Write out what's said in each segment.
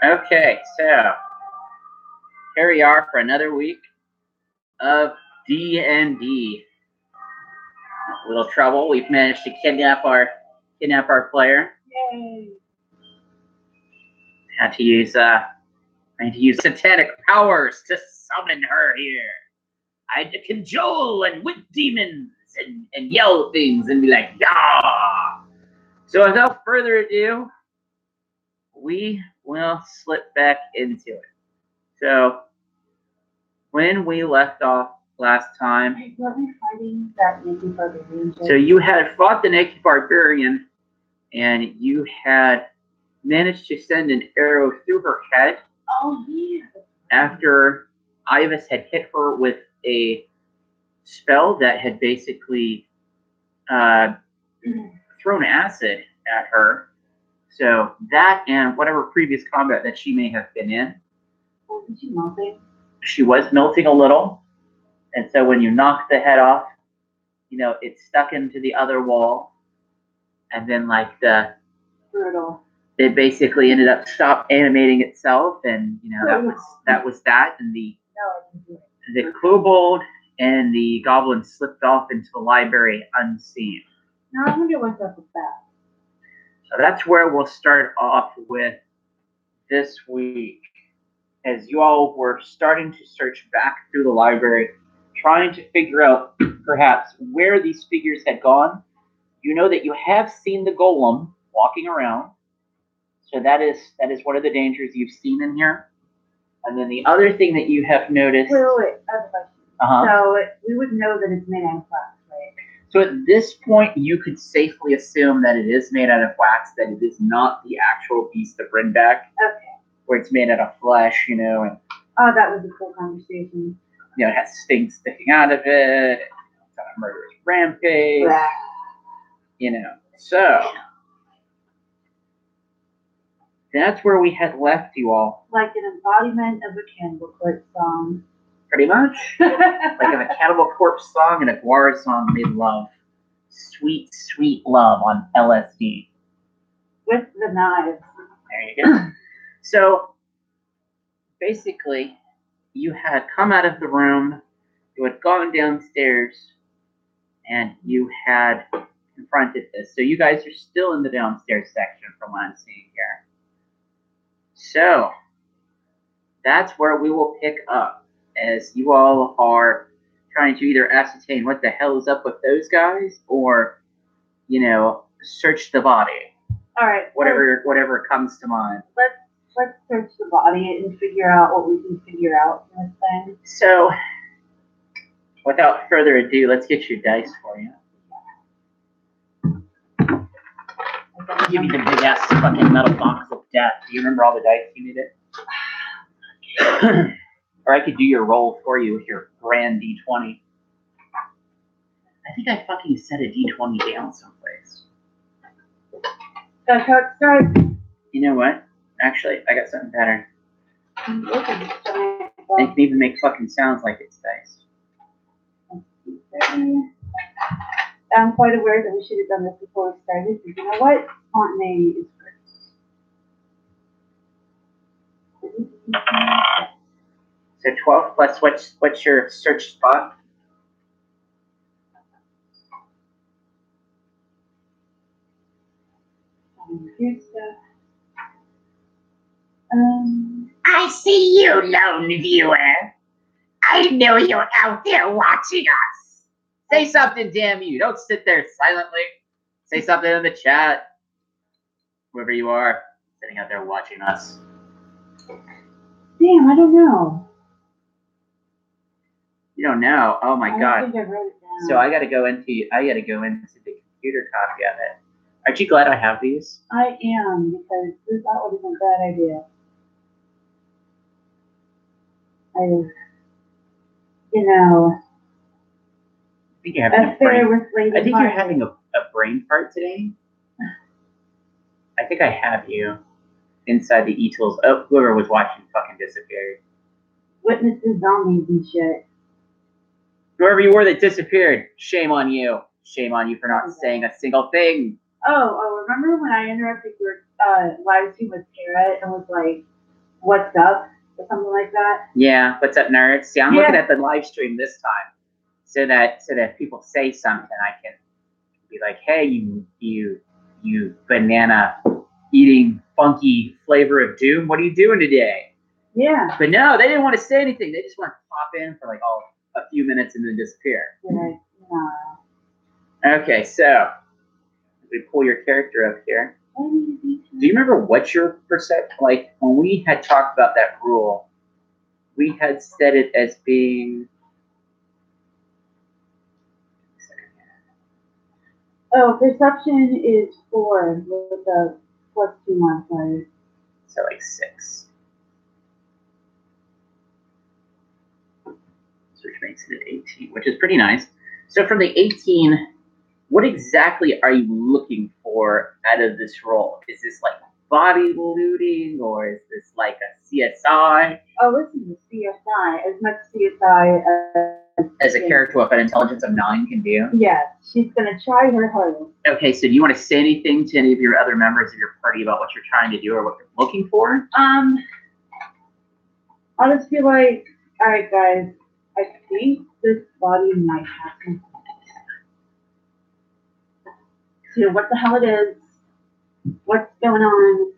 Okay, so here we are for another week of D&D. A little trouble. We've managed to kidnap our player. Yay! I had to use satanic powers to summon her here. I had to cajole and whip demons and yell things and be like, "Yah!" So without further ado, we will slip back into it. So when we left off last time, Fighting that naked barbarian. So you had fought the naked barbarian, and you had managed to send an arrow through her head. Oh yeah. After Ivas had hit her with a spell that had basically thrown acid at her. So that and whatever previous combat that she may have been in. Wasn't she melting? She was melting a little. And so when you knocked the head off, it stuck into the other wall. And then brutal. It basically ended up stopped animating itself, and that was that. And the kobold and the goblin slipped off into the library unseen. Now I wonder what's up with that. So that's where we'll start off with this week, as you all were starting to search back through the library, trying to figure out perhaps where these figures had gone. You know that you have seen the golem walking around, so that is one of the dangers you've seen in here. And then the other thing that you have noticed. Wait. I have a question. So we would know that it's made out of wax, right? So at this point, you could safely assume that it is made out of wax, that it is not the actual beast of Brindback. Okay. Where it's made out of flesh, and oh, that was a cool conversation. It has stings sticking out of it. It's on a murderous rampage. So that's where we had left you all. Like an embodiment of a Cannibal Corpse song. Pretty much. Like a Cannibal Corpse song and a Guara song made love. Sweet, sweet love on LSD. With the knives. There you go. So basically, you had come out of the room, you had gone downstairs, and you had confronted this. So you guys are still in the downstairs section from what I'm seeing here. So that's where we will pick up, as you all are trying to either ascertain what the hell is up with those guys, or search the body. All right. Whatever comes to mind. Let's search the body and figure out what we can figure out in this thing. So, without further ado, let's get your dice for you. Give me the big ass fucking metal box of death. Do you remember all the dice you needed? Or I could do your roll for you with your grand D20. I think I fucking set a D20 down someplace. That's how it starts. You know what? Actually, I got something better. It can even make fucking sounds like it's dice. I'm quite aware that we should have done this before we started, but you know what? Spontaneity is first. So 12 plus what's your search spot? Here's stuff. I see you, lone viewer. I know you're out there watching us. Say something, damn you. Don't sit there silently. Say something in the chat. Whoever you are, sitting out there watching us. Damn, I don't know. You don't know? Oh my god. I think I wrote it down. So I gotta go into the computer copy of it. Aren't you glad I have these? I am, because that would have been a bad idea. I think you're having a brain fart today. I think I have you inside the e-tools. Oh, whoever was watching fucking disappeared. Witnesses, zombies, and shit. Whoever you were that disappeared, shame on you. Shame on you for not saying a single thing. Oh, remember when I interrupted your live stream with Tara and was like, "What's up?" or something like that. Yeah, what's up, nerds? See, I'm Yeah. looking at the live stream this time, so that people say something, I can be like, "Hey, you banana eating funky flavor of doom. What are you doing today?" Yeah. But no, they didn't want to say anything. They just want to pop in for like a few minutes and then disappear. Right. Okay, so we pull your character up here. Do you remember what your percent, like when we had talked about that rule, we had said it as being, Oh, perception is 4 with a +2 modifier. so like 6. Which makes it an 18, which is pretty nice. So from the 18, what exactly are you looking for out of this role? Is this like body looting, or is this like a CSI? Oh, listen to CSI. As much CSI as a character with an intelligence of 9 can do? Yes, she's gonna try her hardest. Okay, so do you want to say anything to any of your other members of your party about what you're trying to do or what you're looking for? I'll just be like, all right, guys, I think this body might have some. So what the hell it is? What's going on?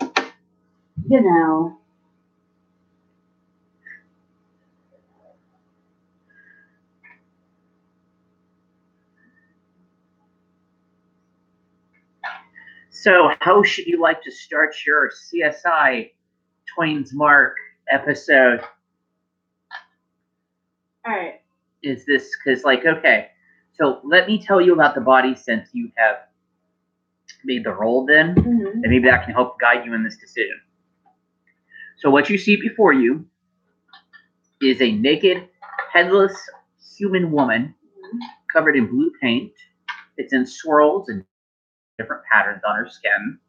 You know. So how should you like to start your CSI Twains Mark episode? All right. Is this, because like, okay, so let me tell you about the body since you have made the roll then, and maybe that can help guide you in this decision. So what you see before you is a naked, headless human woman covered in blue paint. It's in swirls and different patterns on her skin.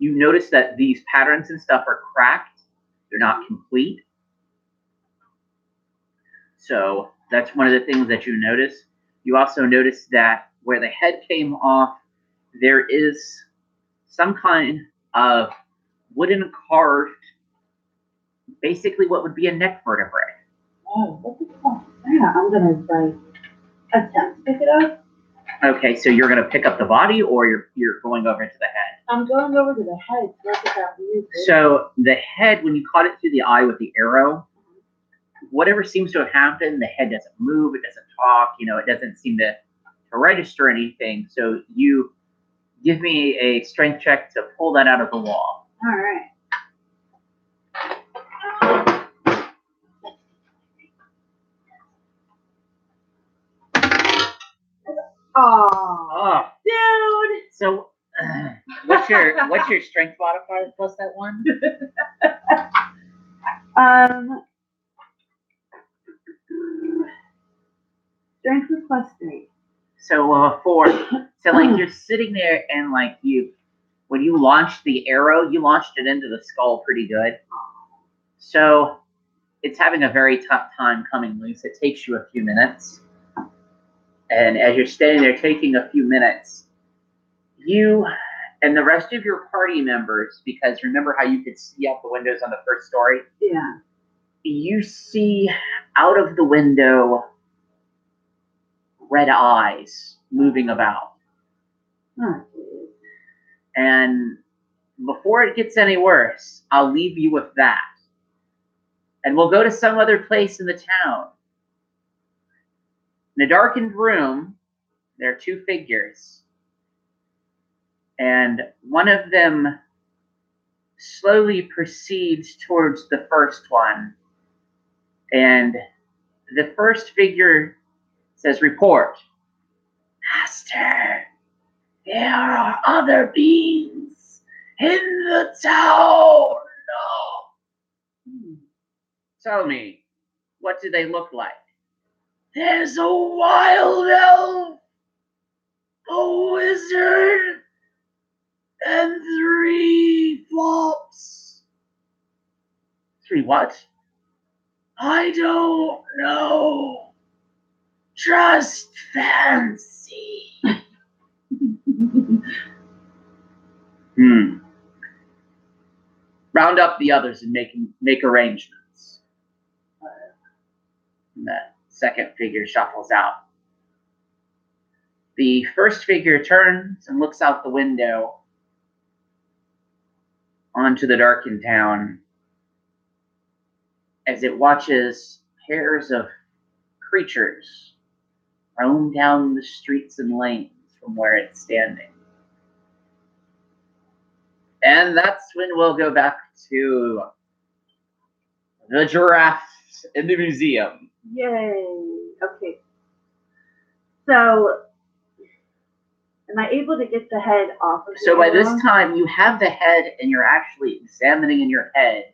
You notice that these patterns and stuff are cracked. They're not complete. So that's one of the things that you notice. You also notice that where the head came off, there is some kind of wooden carved, basically what would be a neck vertebrae. Oh, what the fuck? Yeah, I'm gonna like attempt to pick it up. Okay, so you're gonna pick up the body, or you're going over to the head? I'm going over to the head. So the head, when you caught it through the eye with the arrow, whatever seems to have happened, the head doesn't move, it doesn't talk, it doesn't seem to register anything. So you give me a strength check to pull that out of the wall. All right. Oh, dude. So, what's your strength modifier plus that 1? Strength is +3. So 4. So like you're sitting there and like when you launched the arrow, you launched it into the skull pretty good. So it's having a very tough time coming loose. It takes you a few minutes. And as you're standing there taking a few minutes, you and the rest of your party members, because remember how you could see out the windows on the first story? Yeah. You see out of the window red eyes moving about. Oh, and before it gets any worse, I'll leave you with that. And we'll go to some other place in the town. In a darkened room, there are 2 figures. And one of them slowly proceeds towards the first one. And the first figure says, "Report. Master, there are other beings in the town. No. Tell me, what do they look like?" "There's a wild elf, a wizard, and 3 flops." "3 what?" "I don't know. Just fancy." round up the others and make arrangements. And the second figure shuffles out. The first figure turns and looks out the window onto the darkened town as it watches pairs of creatures roam down the streets and lanes from where it's standing. And that's when we'll go back to the giraffes in the museum. Yay. Okay. So, am I able to get the head off of So by this time, you have the head and you're actually examining in your head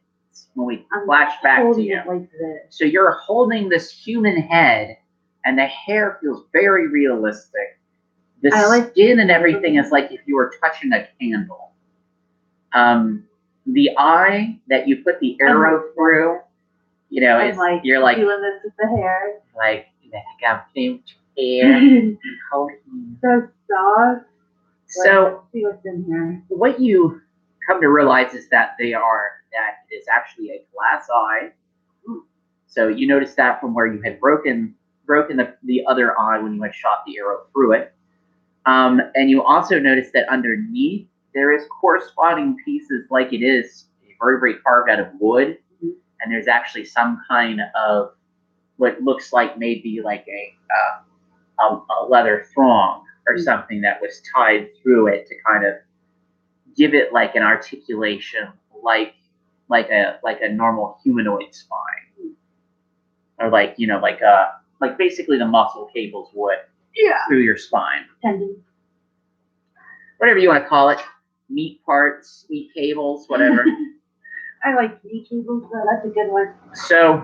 when we flash back to you. Like this. So you're holding this human head and the hair feels very realistic. The skin and everything is like if you were touching a candle. The eye that you put the arrow through, you know, it's like you're like doing this with the hair. Like I got pink hair. So soft. So let's see what's in here. What you come to realize is that it is actually a glass eye. So you notice that from where you had broken the other eye when you had shot the arrow through it. And you also notice that underneath there is corresponding pieces like it is a vertebrae carved out of wood. Mm-hmm. And there's actually some kind of what looks like maybe like a leather thong or something that was tied through it to kind of give it like an articulation like a normal humanoid spine. Or like basically the muscle cables would through your spine. Tendon. Whatever you want to call it. Meat parts, meat cables, whatever. I like meat cables, so that's a good one. So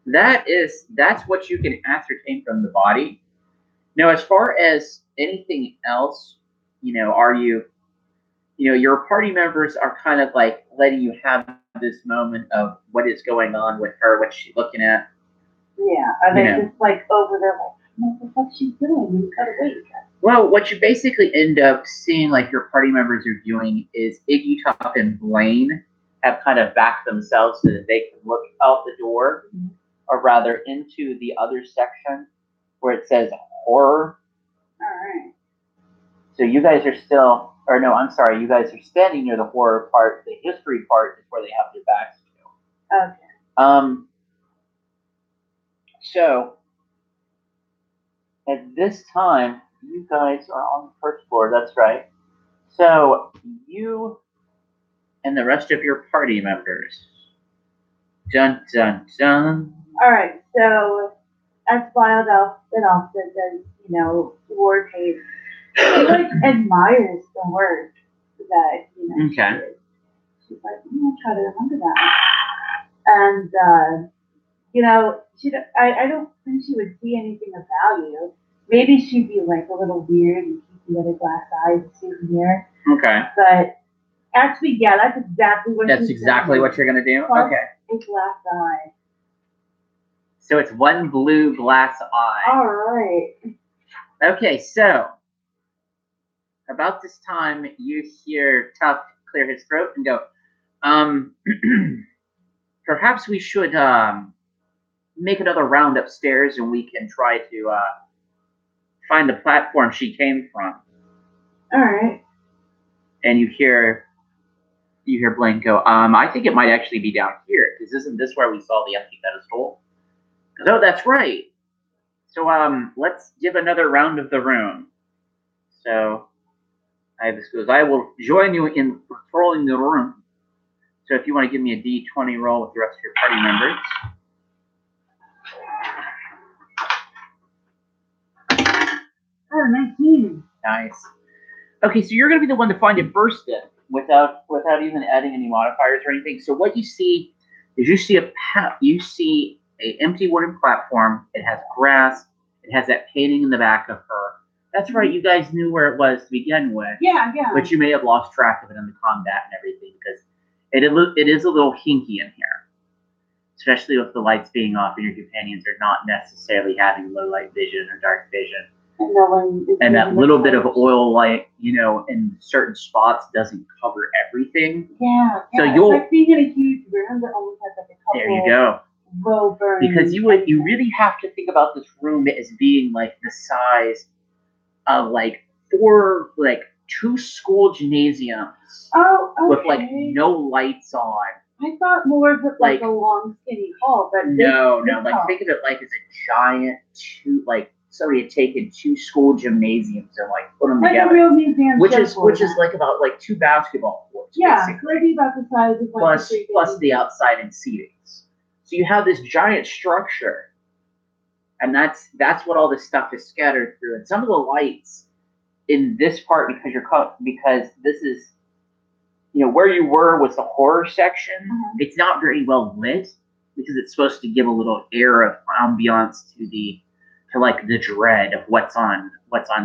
that's what you can ascertain from the body. Now, as far as anything else, your party members are kind of like letting you have this moment of what is going on with her, what's she looking at. Yeah, are they just like over there like, what the fuck's she doing? You gotta wait. Well, what you basically end up seeing like your party members are doing is Iggy Top and Blaine have kind of backed themselves so that they can look out the door, or rather into the other section where it says horror. All right. So you guys are still, or no, I'm sorry, you guys are standing near the horror part. The history part is where they have their backs to. Okay. So at this time, you guys are on the first floor. That's right. So you and the rest of your party members. Dun dun dun. All right. So as Wild Elf and often does, war tape. She like admires the work that Okay. she did. She's like, I'm gonna try to remember that. And I don't think she would see anything of value. Maybe she'd be like a little weird and keep the other glass eyes sitting here. Okay. But actually, yeah, that's exactly what you're gonna do. Plus okay. A glass eye. So it's one blue glass eye. All right. Okay, so about this time you hear Tuff clear his throat and go, perhaps we should make another round upstairs and we can try to find the platform she came from. All right. And you hear Blaine go, I think it might actually be down here, because isn't this where we saw the empty pedestal? Oh, that's right. So let's give another round of the room. So this goes, I will join you in patrolling the room. So if you want to give me a D20 roll with the rest of your party members. Oh, 19. Nice. Okay, so you're going to be the one to find it first then, without even adding any modifiers or anything. So what you see is you see a empty wooden platform. It has grass. It has that painting in the back of her. That's right. You guys knew where it was to begin with. Yeah. But you may have lost track of it in the combat and everything because it is a little hinky in here, especially with the lights being off and your companions are not necessarily having low light vision or dark vision. And no one is And that using little the bit of torch. oil light, you know, in certain spots doesn't cover everything. Yeah. So It's you'll, like being in a huge room that only has like a couple. there you go. Low burn. Because you really have to think about this room as being like the size of like two school gymnasiums. Oh, okay. With like no lights on. I thought more of it like a long skinny hall, but no, like think of it like as a giant somebody had taken two school gymnasiums and like put them together. Like a real museum. Which is like about like two basketball courts. Yeah, basically. maybe about the size of plus the outside and seatings. So you have this giant structure, and that's what all this stuff is scattered through. And some of the lights in this part, because this is, you know, where you were was the horror section. Mm-hmm. It's not very well lit because it's supposed to give a little air of ambiance to the dread of what's on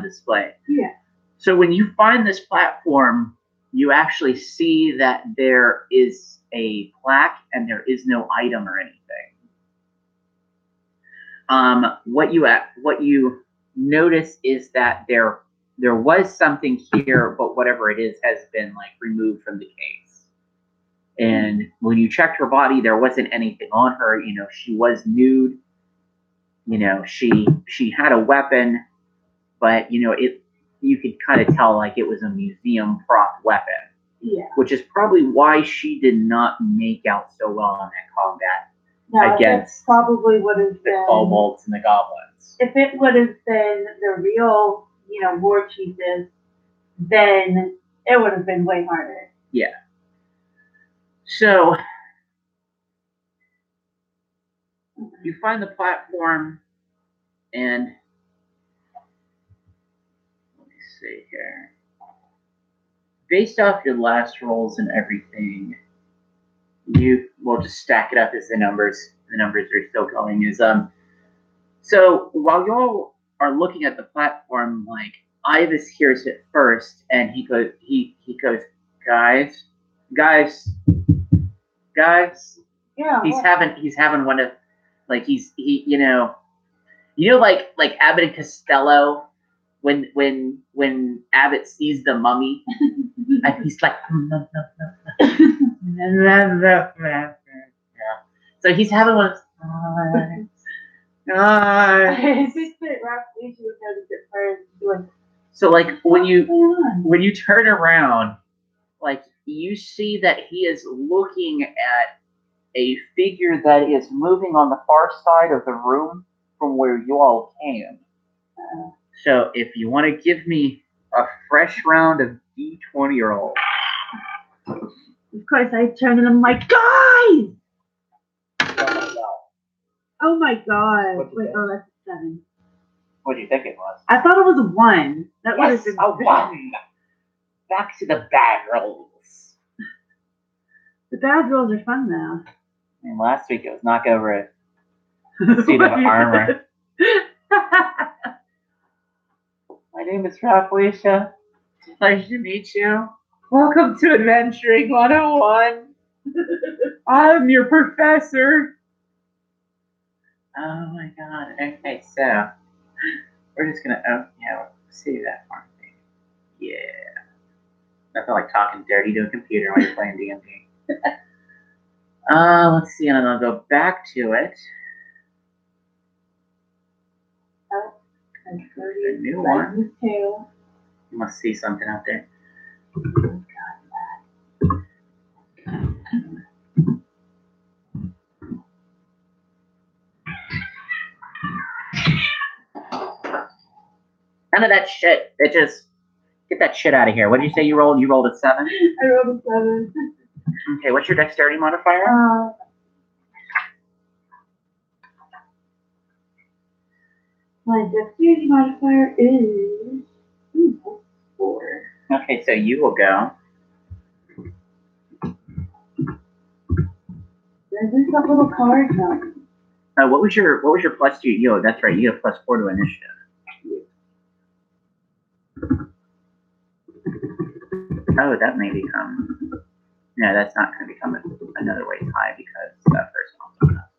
display. Yeah. So when you find this platform, you actually see that there is a plaque and there is no item or anything. What you notice is that there was something here, but whatever it is has been like removed from the case. And when you checked her body, there wasn't anything on her. You know, she was nude. You know, she had a weapon, but you know, you could kind of tell like it was a museum prop weapon. Yeah. Which is probably why she did not make out so well in that combat. No, against probably would have been the kobolds and the goblins. If it would have been the real, you know, war chiefess, then it would have been way harder. Yeah. So you find the platform, and let me see here. Based off your last rolls and everything, we'll just stack it up as the numbers are still going. So while y'all are looking at the platform, like Ivis hears it first, and he goes, guys. Yeah. He's having one of, like you know like Abbott and Costello when Abbott sees the mummy and he's like so he's having one of so like when you turn around, like you see that he is looking at a figure that is moving on the far side of the room from where you all came. So if you want to give me a fresh round of D20 roll. Of course, I turn and I'm like, guys! Oh my god. Wait, that's a 7. What do you think it was? I thought it was a 1. That yes, was a 1. Back to the bad rolls. The bad rolls are fun though. I mean, last week it was knock over a suit of armor. My name is Felicia. Pleasure to meet you. Welcome to Adventuring 101. I'm your professor. Oh my god. Okay, so we're just gonna see that part. Yeah. Nothing like talking dirty to a computer when you're playing D&D. Let's see, and I'll go back to it. A new one. You must see something out there. None of that shit. Get that shit out of here. What did you say you rolled? You rolled a 7? I rolled a 7. Okay, what's your dexterity modifier? My dexterity modifier is 4. Okay, so you will go. There's that little card now. What was your plus 2? Yo, that's right. You have plus 4 to initiative. Oh, that may become. No, that's not going to become another way high because that person also has.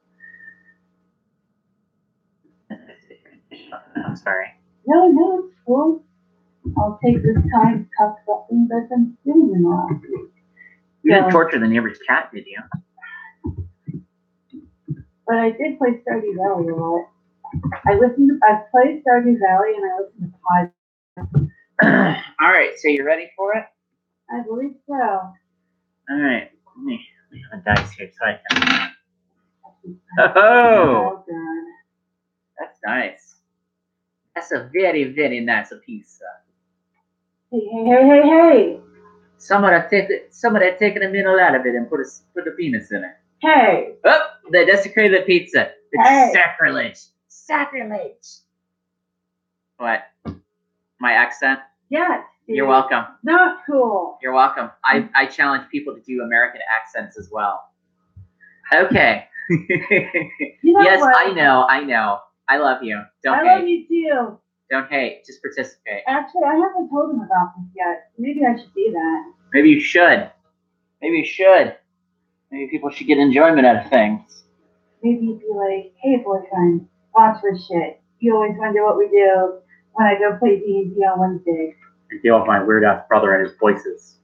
I'm sorry. No, no, it's cool. I'll take this time to talk about things I've been doing in the last week. You didn't torture the neighbor's cat, did you? But I did play Stardew Valley a lot. I played Stardew Valley and I listened to podcasts. All right, so you ready for it? I believe so. All right, let me have a dice here so I can. Oh, God. That's nice. That's a very, very nice pizza. Hey. Somebody taking a middle out of it and put a penis in it. Hey. Oh, they desecrated the pizza. It's sacrilege. Sacrilege. What? My accent? Yes. Dude. You're welcome. Not cool. You're welcome. I challenge people to do American accents as well. Okay. Yes, what? I know. I love you. Don't hate. I love you too. Don't hate. Just participate. Actually, I haven't told him about this yet. Maybe I should do that. Maybe you should. Maybe people should get enjoyment out of things. Maybe be like, hey boyfriend, watch this shit. You always wonder what we do when I go play D&D on Wednesday. And deal with my weird ass brother and his voices.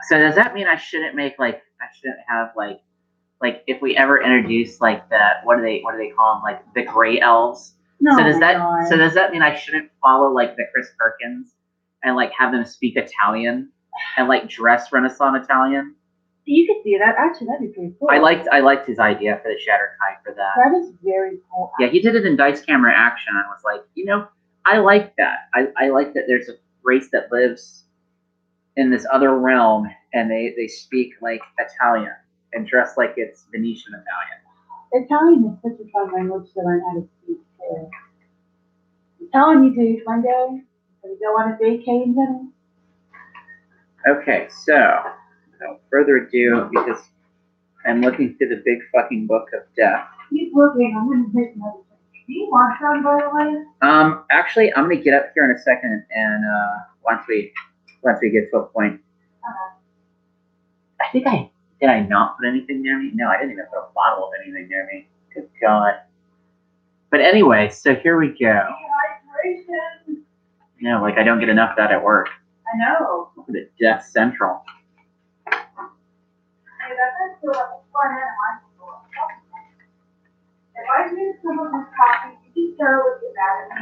So does that mean I shouldn't have if we ever introduce like what do they call them, like the gray elves? No. So does that mean I shouldn't follow like the Chris Perkins and like have them speak Italian and like dress Renaissance Italian? You could do that. Actually, that'd be pretty cool. I liked his idea for the Shattered Kite for that. That is very cool. Yeah, he did it in Dice Camera Action. I was like, I like that. I like that there's a race that lives in this other realm and they speak like Italian and dress like it's Venetian Italian. Italian is such a fun language to learn how to speak too. I'm telling you, dude, one day we go on a vacation. Okay, so without further ado, because I'm looking through the big fucking book of death. Keep looking. I'm gonna make another thing. Do you want some, by the way? Actually, I'm gonna get up here in a second, and once we get to a point. I think did I not put anything near me? No, I didn't even put a bottle of anything near me. Good God. But anyway, so here we go. Dehydration. No, like I don't get enough of that at work. I know. Look at it, Death Central. Hey, that's still like a fun animal. If I drink some of this coffee, you Sarah would get mad at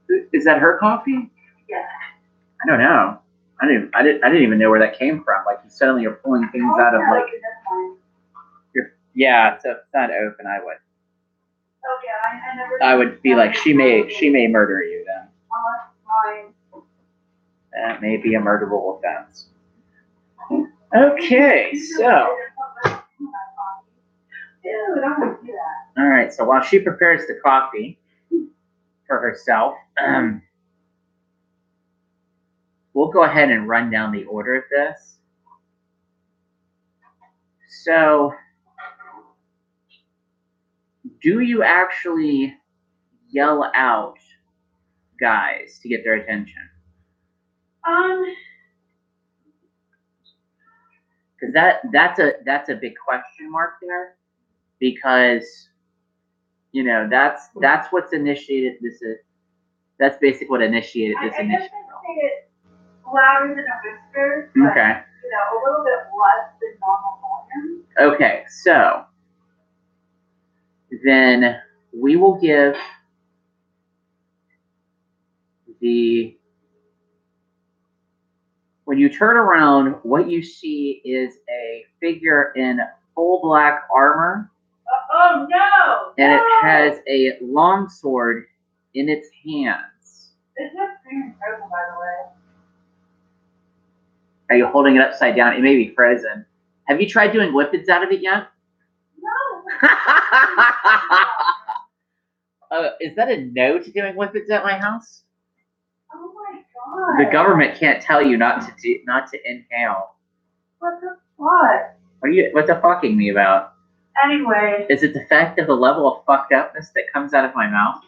me. Is that her coffee? Yeah. I don't know. I didn't even know where that came from. Like you suddenly are pulling things out of like. Yeah, so if it's not open, I would. Oh yeah, I never. I would be like, she may murder you then. Fine. That may be a murderable offense. Okay, so. Dude, I want to do that. All right, so while she prepares the coffee for herself, we'll go ahead and run down the order of this. So, do you actually yell out guys to get their attention? Because that's a big question mark there, because that's what's initiated this. That's basically what initiated this initiative. I say it louder than a whisper, but, okay. A little bit less than normal volume. Okay, so then we will give when you turn around, what you see is a figure in full black armor. Oh no! And it has a long sword in its hands. It's just very incredible, by the way. Are you holding it upside down? It may be frozen. Have you tried doing whippets out of it yet? No. Is that a no to doing whippets at my house? Oh my God. The government can't tell you not to inhale. What the fuck? What the fucking me about? Anyway. Is it the fact of the level of fucked upness that comes out of my mouth?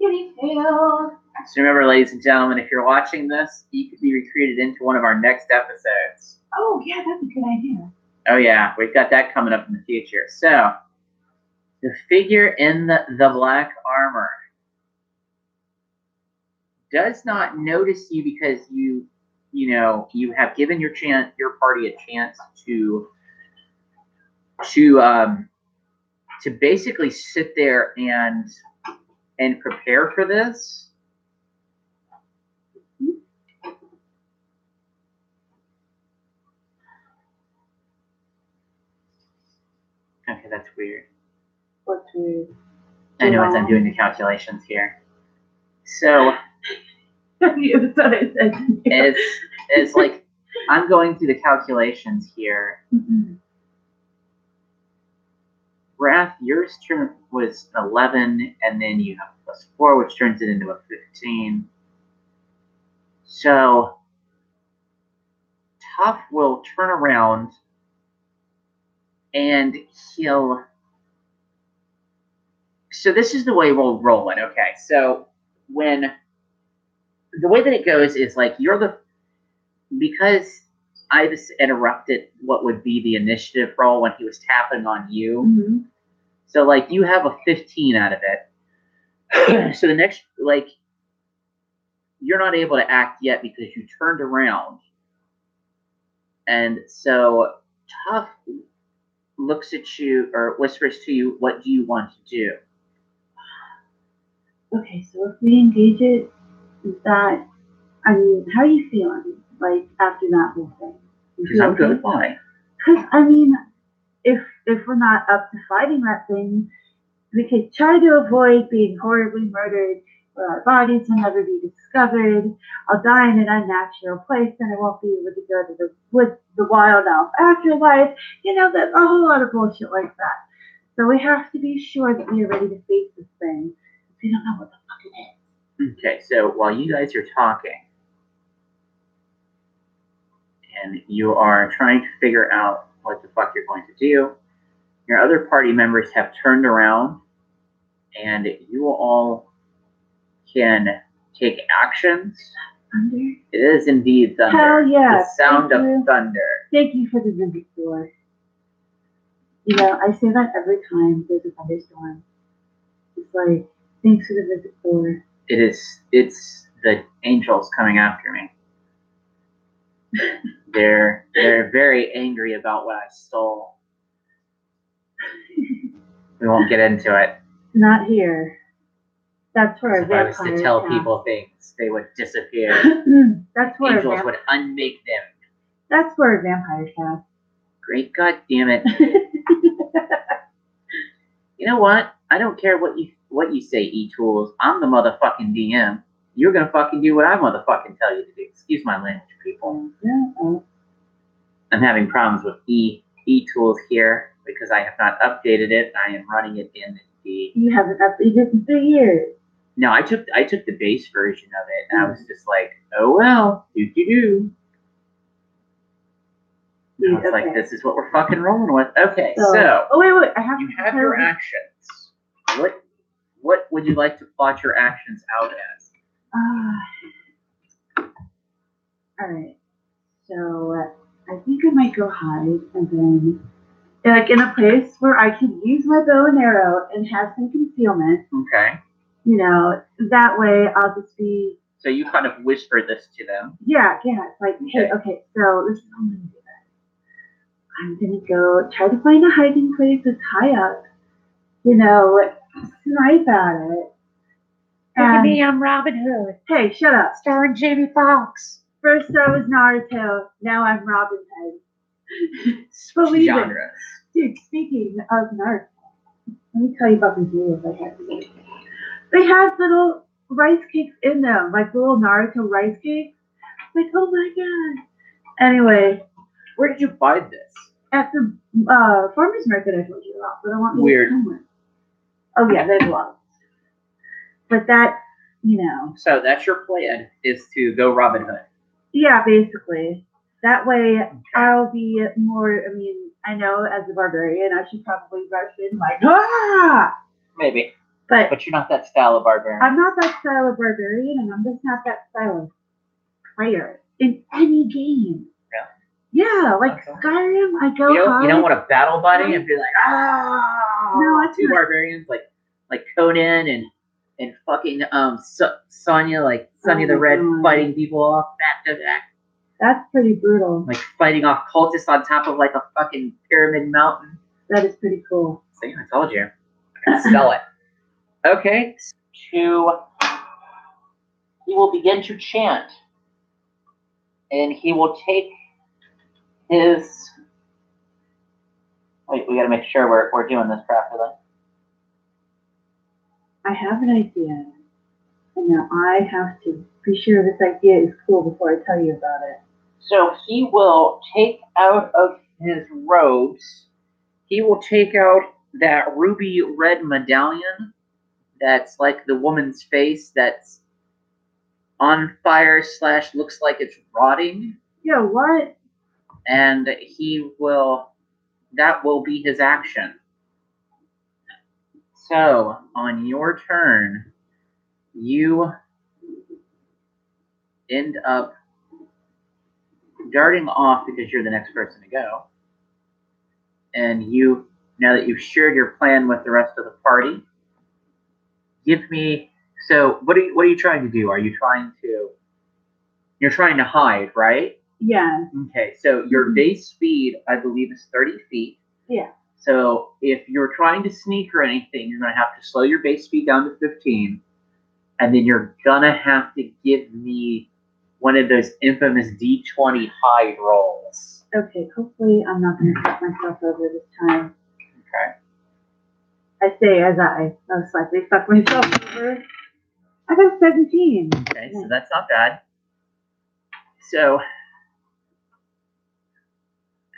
Kitty tail. So remember, ladies and gentlemen, if you're watching this, you could be recruited into one of our next episodes. Oh yeah, that's a good idea. Oh yeah, we've got that coming up in the future. So, The figure in the black armor does not notice you because you have given your party a chance to basically sit there and prepare for this. Okay, that's weird. What's weird? I know as I'm doing the calculations here. So it's like I'm going through the calculations here. Mm-hmm. Wrath, yours turn was 11, and then you have +4, which turns it into a 15. So Tough will turn around and he'll. So this is the way we'll roll it. Okay, so when the way that it goes is like because I just interrupted what would be the initiative roll when he was tapping on you. Mm-hmm. So like you have a 15 out of it. So the next, like, you're not able to act yet because you turned around. And so Tough looks at you or whispers to you, what do you want to do? Okay, so if we engage it, is that, I mean, how are you feeling, like, after that whole thing? Because I'm good. Why? Because, I mean, if we're not up to fighting that thing, we could try to avoid being horribly murdered, where our bodies will never be discovered. I'll die in an unnatural place, and I won't be able to go to the wild elf afterlife. There's a whole lot of bullshit like that. So we have to be sure that we are ready to face this thing. We don't know what the fuck it is. Okay, so while you guys are talking, and you are trying to figure out what the fuck you're going to do, your other party members have turned around, and you all can take actions. Thunder? It is indeed thunder. Hell yeah. The sound of thunder. Thank you for the Vindicator. I say that every time there's a thunderstorm. It's like, thanks for the Vindicator. It's the angels coming after me. They're very angry about what I stole. We won't get into it. Not here. That's where if I was to tell people things, they would disappear. That's where angels would unmake them. That's where vampires have. Great God damn it! You know what? I don't care what you say, E-Tools. I'm the motherfucking DM. You're gonna fucking do what I motherfucking tell you to do. Excuse my language, people. Yeah. I'm having problems with E-Tools here because I have not updated it. I am running it in the. You haven't updated it in 3 years. No, I took the base version of it, and I was just like, oh well, do. I was like, this is what we're fucking rolling with. Okay, so oh wait, you have your actions. What would you like to plot your actions out as? All right. So I think I might go hide, and then like in a place where I can use my bow and arrow and have some concealment. Okay. That way I'll just be. So you kind of whisper this to them. Yeah. It's like, hey, okay, so this is how I'm gonna do that. I'm gonna go try to find a hiding place that's high up. Snipe at it. Look at me, I'm Robin Hood. Hey, shut up. Starring Jamie Foxx. First I was Naruto, now I'm Robin Hood. Switch genres. Dude, speaking of Naruto, let me tell you about the rules I had to do. They had little rice cakes in them, like little Naruto rice cakes. Like, oh my god. Anyway. Where did you find this? At the farmer's market I told you about, but I want you Weird. to somewhere. Oh yeah, there's lots. But that, So that's your plan, is to go Robin Hood. Yeah, basically. That way I'll be more, I know as a barbarian I should probably rush in like, ah! Maybe. But you're not that style of barbarian. I'm not that style of barbarian, and I'm just not that style of player in any game. Yeah? Yeah, like Skyrim, I go high. You don't want a battle buddy and be like, ah! No, it's two not. barbarians like Conan and fucking Sonya, like Sonya the Red, God. fighting people off back to back, That's pretty brutal. like fighting off cultists on top of like a fucking pyramid mountain. That is pretty cool. See, I told you. I can spell it. Okay, he will begin to chant, and he will take his. Wait, we got to make sure we're doing this properly. I have an idea. And now I have to be sure this idea is cool before I tell you about it. So he will take out of his robes, he will take out that ruby red medallion that's like the woman's face that's on fire / looks like it's rotting. Yeah, what? And that will be his action. So, on your turn, you end up darting off because you're the next person to go. And now that you've shared your plan with the rest of the party, give me. So, what are you trying to do? You're trying to hide, right? Yeah. Okay, so your base speed, I believe, is 30 feet. Yeah. So if you're trying to sneak or anything, you're going to have to slow your base speed down to 15. And then you're going to have to give me one of those infamous D20 hide rolls. Okay, hopefully I'm not going to fuck myself over this time. Okay. I say as I most likely fuck myself over. I got 17. Okay, so that's not bad. So,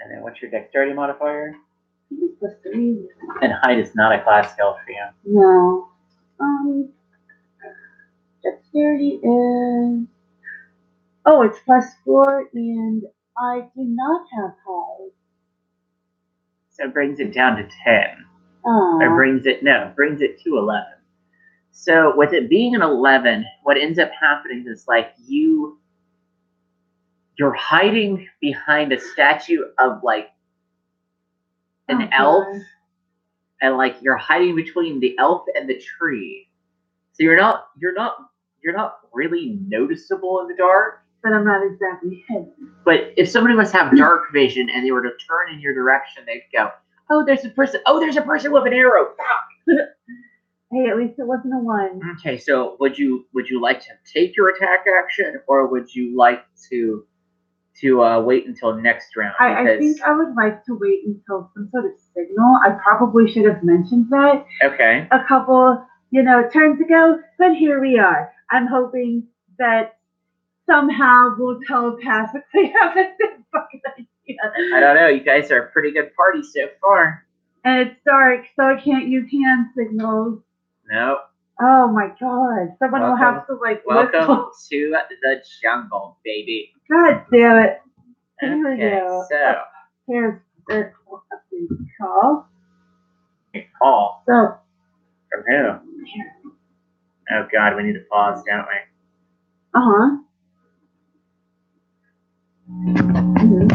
and then what's your dexterity modifier? I think it's +3. And height is not a class skill for you. No. Dexterity is. Oh, it's +4, and I do not have high. So it brings it down to 10. Oh. Or brings it to 11. So with it being an 11, what ends up happening is like you're hiding behind a statue of like an elf, and like you're hiding between the elf and the tree. So you're not really noticeable in the dark. But I'm not exactly hidden. But if somebody must have dark vision and they were to turn in your direction, they'd go, "Oh, there's a person! Oh, there's a person with an arrow!" Hey, at least it wasn't a 1. Okay, so would you like to take your attack action, or would you like to wait until next round? I think I would like to wait until some sort of signal. I probably should have mentioned that. Okay. A couple, turns ago, but here we are. I'm hoping that somehow we'll telepathically have the same fucking idea. I don't know. You guys are a pretty good party so far. And it's dark, so I can't use hand signals. Nope. Oh my god. Someone will have to welcome whistle. to the jungle, baby. God damn it. Okay, Here we go. so Here's the call. call So from who? here. Oh god, we need to pause, don't we? Uh-huh. Mm-hmm.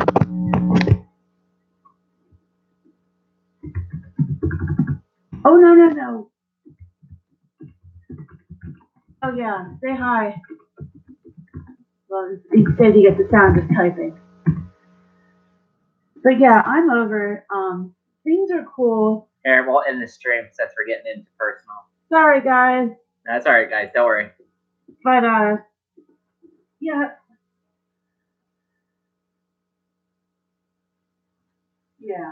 Oh, no. Oh, yeah. Say hi. Well, instead you get the sound of typing. But yeah, I'm over. Things are cool. Here, we'll end the stream since we're getting into personal. Sorry, guys. That's all right, guys. Don't worry. But, yeah. Yeah.